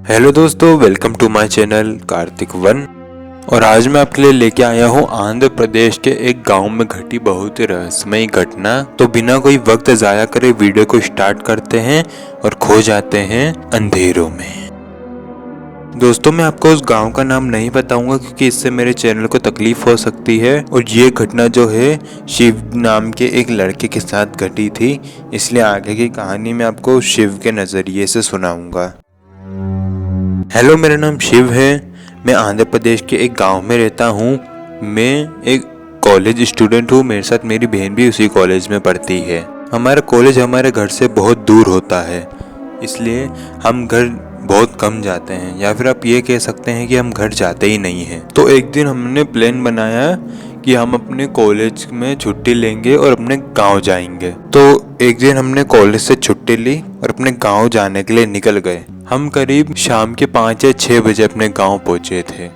Hello दोस्तों, welcome to my channel Kartik one. और आज मैं आपके लिए लेके आया हूँ आंध्र प्रदेश के एक गांव में घटी बहुत ही रहस्यमयी घटना। तो बिना कोई वक्त जाया करे वीडियो को स्टार्ट करते हैं और खो जाते हैं अंधेरों में। दोस्तों, मैं आपको उस गांव का नाम नहीं बताऊंगा क्योंकि इससे मेरे चैनल को तकलीफ हो सकती है। और ये घटना जो है शिव नाम के एक लड़के के साथ घटी थी, इसलिए आगे की कहानी मैं आपको शिव के नज़रिए से सुनाऊंगा। हेलो, मेरा नाम शिव है। मैं आंध्र प्रदेश के एक गांव में रहता हूँ। मैं एक कॉलेज स्टूडेंट हूँ। मेरे साथ मेरी बहन भी उसी कॉलेज में पढ़ती है। हमारा कॉलेज हमारे घर से बहुत दूर होता है, इसलिए हम घर बहुत कम जाते हैं, या फिर आप ये कह सकते हैं कि हम घर जाते ही नहीं हैं। तो एक दिन हमने प्लान बनाया कि हम अपने कॉलेज में छुट्टी लेंगे और अपने गांव जाएंगे। तो एक दिन हमने कॉलेज से छुट्टी ली और अपने गांव जाने के लिए निकल गए। हम करीब शाम के 5 या 6 बजे अपने गांव पहुंचे थे।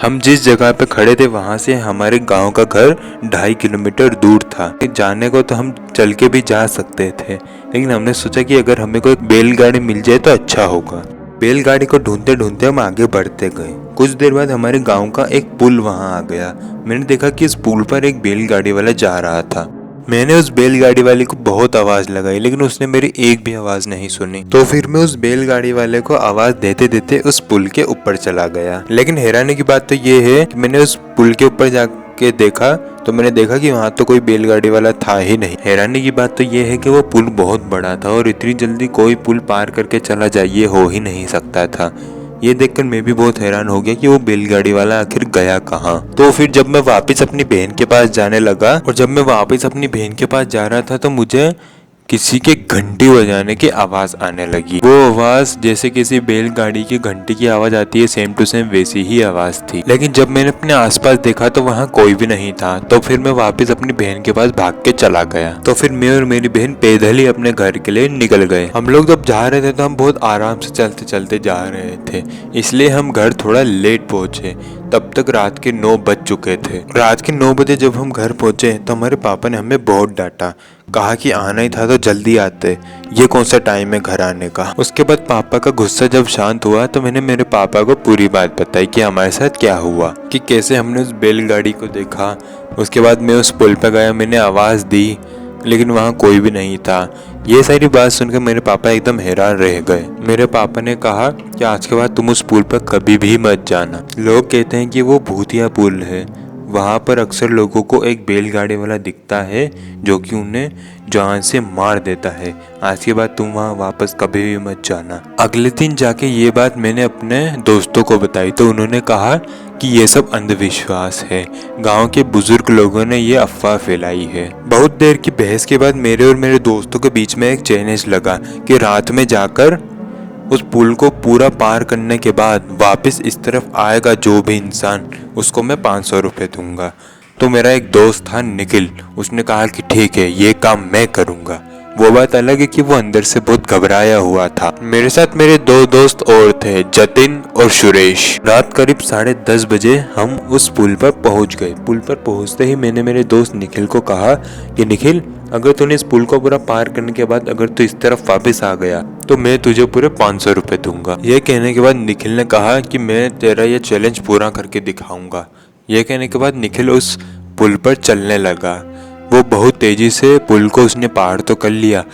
हम जिस जगह पे खड़े थे वहां से हमारे गांव का घर 2.5 किलोमीटर दूर था। जाने को तो हम चल के भी जा सकते थे, लेकिन हमने सोचा कि अगर हमें कोई बैलगाड़ी मिल जाए तो अच्छा होगा। बैलगाड़ी को ढूंढते ढूंढते हम आगे बढ़ते गए। कुछ देर बाद हमारे गांव का एक पुल वहां आ गया। मैंने देखा कि इस पुल पर एक बैलगाड़ी वाला जा रहा था। मैंने उस बैलगाड़ी वाले को बहुत आवाज लगाई, लेकिन उसने मेरी एक भी आवाज नहीं सुनी। तो फिर मैं उस बैलगाड़ी वाले को आवाज देते देते उस पुल के ऊपर चला गया। लेकिन हैरानी की बात तो ये है कि मैंने उस पुल के ऊपर जाके देखा तो मैंने देखा कि वहाँ तो कोई बैलगाड़ी वाला था ही नहीं। हैरानी की बात तो ये है कि वो पुल बहुत बड़ा था और इतनी जल्दी कोई पुल पार करके चला जाए ये हो ही नहीं सकता था। ये देखकर मैं भी बहुत हैरान हो गया कि वो बैलगाड़ी वाला आखिर गया कहाँ। तो फिर जब मैं वापस अपनी बहन के पास जाने लगा और जब मैं वापस अपनी बहन के पास जा रहा था तो मुझे किसी के घंटी बजाने की आवाज आने लगी। वो आवाज जैसे किसी बैलगाड़ी की घंटी की आवाज आती है, सेम टू सेम वैसी ही आवाज थी। लेकिन जब मैंने अपने आसपास देखा तो वहाँ कोई भी नहीं था। तो फिर मैं वापस अपनी बहन के पास भाग के चला गया। तो फिर मैं और मेरी बहन पैदल ही अपने घर के लिए निकल गए। हम लोग जब जा रहे थे तो हम बहुत आराम से चलते चलते जा रहे थे, इसलिए हम घर थोड़ा लेट पहुंचे। तब तक रात के 9 बज चुके थे। रात के 9 बजे जब हम घर पहुंचे तो हमारे पापा ने हमें बहुत डांटा, कहा कि आना ही था तो जल्दी आते, ये कौन सा टाइम है घर आने का। उसके बाद पापा का गुस्सा जब शांत हुआ तो मैंने मेरे पापा को पूरी बात बताई कि हमारे साथ क्या हुआ, कि कैसे हमने उस बैलगाड़ी को देखा। उसके बाद मैं उस पुल पर गया, मैंने आवाज़ दी लेकिन वहाँ कोई भी नहीं था। ये सारी बात सुनकर मेरे पापा एकदम हैरान रह गए। मेरे पापा ने कहा कि आज के बाद तुम उस पुल पर कभी भी मत जाना। लोग कहते हैं कि वो भूतिया पुल है। वहाँ पर अक्सर लोगों को एक बैलगाड़ी वाला दिखता है जो कि उन्हें जान से मार देता है। आज के बाद तुम वहाँ वापस कभी भी मत जाना। अगले दिन जाके ये बात मैंने अपने दोस्तों को बताई तो उन्होंने कहा कि ये सब अंधविश्वास है। गांव के बुजुर्ग लोगों ने ये अफवाह फैलाई है। बहुत देर की बहस के बाद मेरे और मेरे दोस्तों के बीच में एक चैलेंज लगा कि रात में जाकर उस पुल को पूरा पार करने के बाद वापस इस तरफ आएगा जो भी इंसान, उसको मैं 500 रुपये दूंगा। तो मेरा एक दोस्त था निखिल, उसने कहा कि ठीक है, ये काम मैं करूंगा। वो बात अलग है कि वो अंदर से बहुत घबराया हुआ था। मेरे साथ मेरे 2 दोस्त और थे, जतिन और सुरेश। रात करीब 10:30 बजे हम उस पुल पर पहुंच गए। पुल पर पहुंचते ही मैंने मेरे दोस्त निखिल को कहा कि निखिल, अगर तूने इस पुल को पूरा पार करने के बाद अगर तू इस तरफ वापस आ गया तो मैं तुझे पूरे 500 रुपये दूंगा। यह कहने के बाद निखिल ने कहा कि मैं तेरा ये चैलेंज पूरा करके दिखाऊंगा। यह कहने के बाद निखिल उस पुल पर चलने लगा। वो बहुत तेजी से पुल को उसने पार तो कर लिया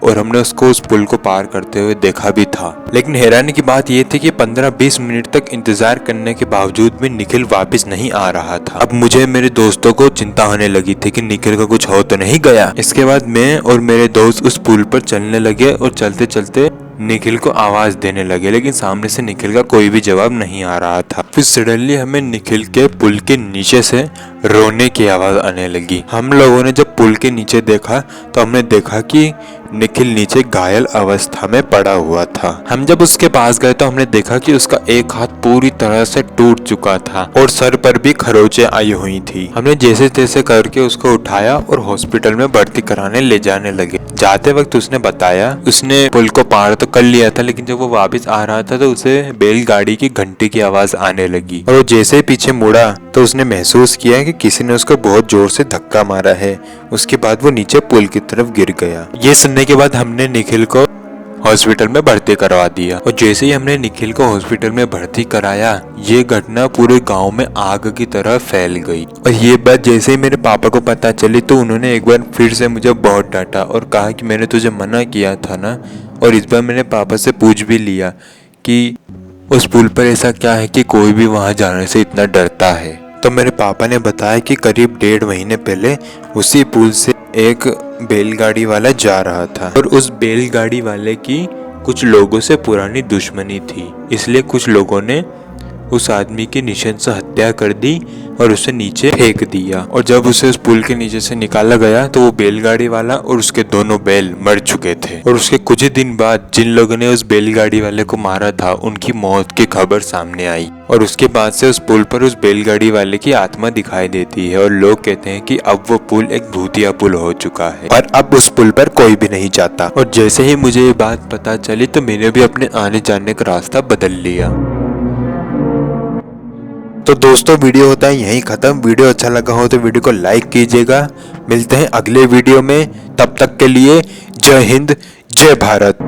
और हमने उसको उस पुल को पार करते हुए देखा भी था। लेकिन हैरानी की बात यह थी कि 15-20 मिनट तक इंतजार करने के बावजूद भी निखिल वापस नहीं आ रहा था। अब मुझे मेरे दोस्तों को चिंता होने लगी थी कि निखिल का कुछ हो तो नहीं गया। इसके बाद मैं और मेरे दोस्त उस पुल पर चलने लगे और चलते चलते निखिल को आवाज देने लगे, लेकिन सामने से निखिल का कोई भी जवाब नहीं आ रहा था। फिर सडनली हमें निखिल के पुल के नीचे से रोने की आवाज आने लगी। हम लोगों ने जब पुल के नीचे देखा तो हमने देखा कि निखिल नीचे घायल अवस्था में पड़ा हुआ था। हम जब उसके पास गए तो हमने देखा कि उसका एक हाथ पूरी तरह से टूट चुका था और सर पर भी खरोंचे आई हुई थी। हमने जैसे तैसे करके उसको उठाया और हॉस्पिटल में भर्ती कराने ले जाने लगे। जाते वक्त उसने बताया उसने पुल को पार तो कर लिया था, लेकिन जब वो वापस आ रहा था तो उसे बैलगाड़ी की घंटी की आवाज आने लगी और वो जैसे ही पीछे मुड़ा तो उसने महसूस किया कि किसी ने उसको बहुत जोर से धक्का मारा है। उसके बाद वो नीचे पुल की तरफ गिर गया। ये सुनने के बाद हमने निखिल को हॉस्पिटल में भर्ती करवा दिया। और जैसे ही हमने निखिल को हॉस्पिटल में भर्ती कराया, ये घटना पूरे गांव में आग की तरह फैल गई। और ये बात जैसे ही मेरे पापा को पता चली तो उन्होंने एक बार फिर से मुझे बहुत डांटा और कहा कि मैंने तुझे मना किया था ना। और इस बार मैंने पापा से पूछ भी लिया कि उस पुल पर ऐसा क्या है कि कोई भी वहां जाने से इतना डरता है। तो मेरे पापा ने बताया कि करीब 1.5 महीने पहले उसी पुल से एक बैलगाड़ी वाला जा रहा था और उस बैलगाड़ी वाले की कुछ लोगों से पुरानी दुश्मनी थी, इसलिए कुछ लोगों ने उस आदमी की निशंस हत्या कर दी और उसे नीचे फेंक दिया। और जब उसे उस पुल के नीचे से निकाला गया तो वो बैलगाड़ी वाला और उसके दोनों बैल मर चुके थे। और उसके कुछ ही दिन बाद जिन लोगों ने उस बैलगाड़ी वाले को मारा था उनकी मौत की खबर सामने आई। और उसके बाद से उस पुल पर उस बैलगाड़ी वाले की आत्मा दिखाई देती है और लोग कहते हैं कि अब वो पुल एक भूतिया पुल हो चुका है और अब उस पुल पर कोई भी नहीं जाता। और जैसे ही मुझे ये बात पता चली तो मैंने भी अपने आने जाने का रास्ता बदल लिया। तो दोस्तों वीडियो होता है यहीं खत्म। वीडियो अच्छा लगा हो तो वीडियो को लाइक कीजिएगा। मिलते हैं अगले वीडियो में, तब तक के लिए जय हिंद जय भारत।